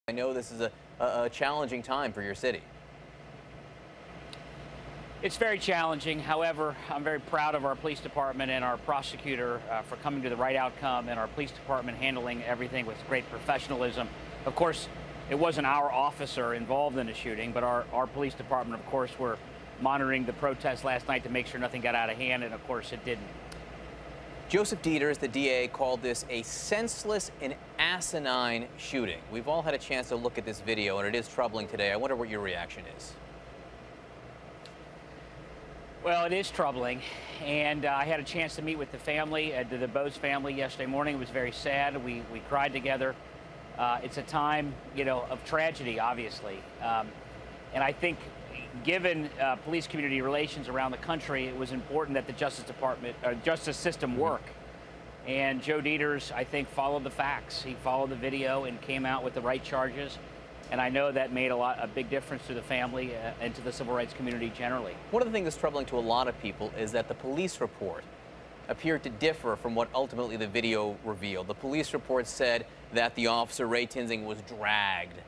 I know this is a challenging time for your city. It's very challenging. However, I'm very proud of our police department and our prosecutor for coming to the right outcome, and our police department handling everything with great professionalism. Of course, it wasn't our officer involved in the shooting, but our police department, of course, were monitoring the protest last night to make sure nothing got out of hand, and of course it didn't. Joseph Dieters, the DA, called this a senseless and asinine shooting. We've all had a chance to look at this video, and it is troubling today. I wonder what your reaction is. Well, it is troubling, and I had a chance to meet with the family, the Bose family, yesterday morning. It was very sad. We cried together. It's a time, of tragedy, obviously, and I think, given police community relations around the country, it was important that the justice system work. And Joe Dieters, I think, followed the facts. He followed the video and came out with the right charges. And I know that made a big difference to the family and to the civil rights community generally. One of the things that's troubling to a lot of people is that the police report appeared to differ from what ultimately the video revealed. The police report said that the officer, Ray Tinsing, was dragged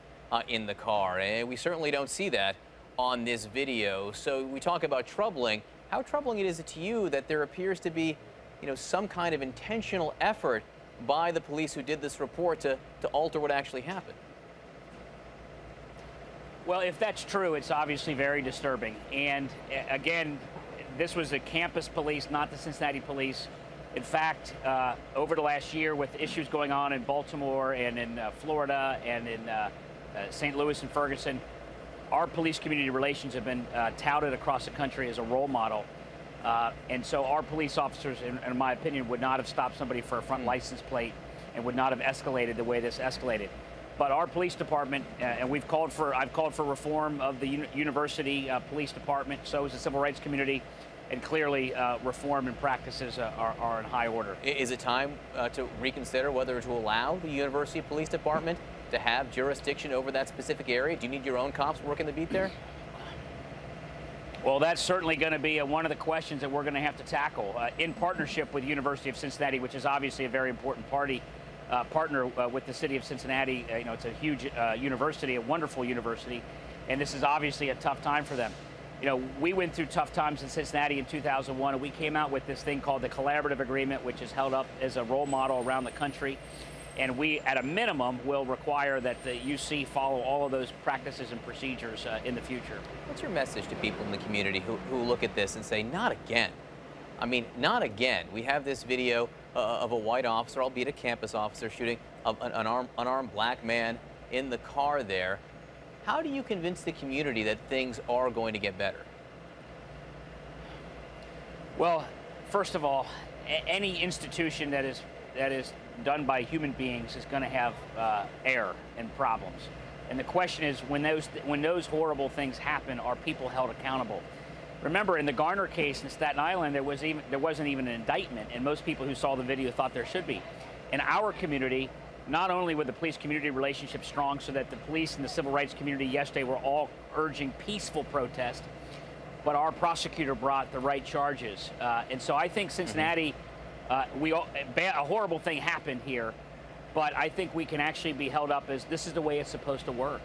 in the car. And we certainly don't see that on this video. So we talk about troubling. How troubling is it to you that there appears to be, some kind of intentional effort by the police who did this report to alter what actually happened? Well, if that's true, it's obviously very disturbing. And again, this was the campus police, not the Cincinnati police. In fact, over the last year, with issues going on in Baltimore and in Florida and in St. Louis and Ferguson, our police community relations have been touted across the country as a role model. And so our police officers, in my opinion, would not have stopped somebody for a front license plate and would not have escalated the way this escalated. But our police department, and I've called for reform of the university police department, so is the civil rights community, and clearly reform and practices are in high order. Is it time to reconsider whether to allow the university police department to have jurisdiction over that specific area? Do you need your own cops working the beat there? Well, that's certainly going to be one of the questions that we're going to have to tackle in partnership with the University of Cincinnati, which is obviously a very important partner with the city of Cincinnati. It's a huge university, a wonderful university, and this is obviously a tough time for them. We went through tough times in Cincinnati in 2001, and we came out with this thing called the Collaborative Agreement, which is held up as a role model around the country. And we, at a minimum, will require that the UC follow all of those practices and procedures in the future. What's your message to people in the community who look at this and say, not again? I mean, not again. We have this video of a white officer, albeit a campus officer, shooting an unarmed black man in the car there. How do you convince the community that things are going to get better? Well, first of all, any institution that is done by human beings is going to have error and problems. And the question is, when those horrible things happen, are people held accountable? Remember, in the Garner case in Staten Island, there wasn't even an indictment, and most people who saw the video thought there should be. In our community, not only were the police community relationship strong, so that the police and the civil rights community yesterday were all urging peaceful protest, but our prosecutor brought the right charges. And so I think Cincinnati, a horrible thing happened here, but I think we can actually be held up as this is the way it's supposed to work.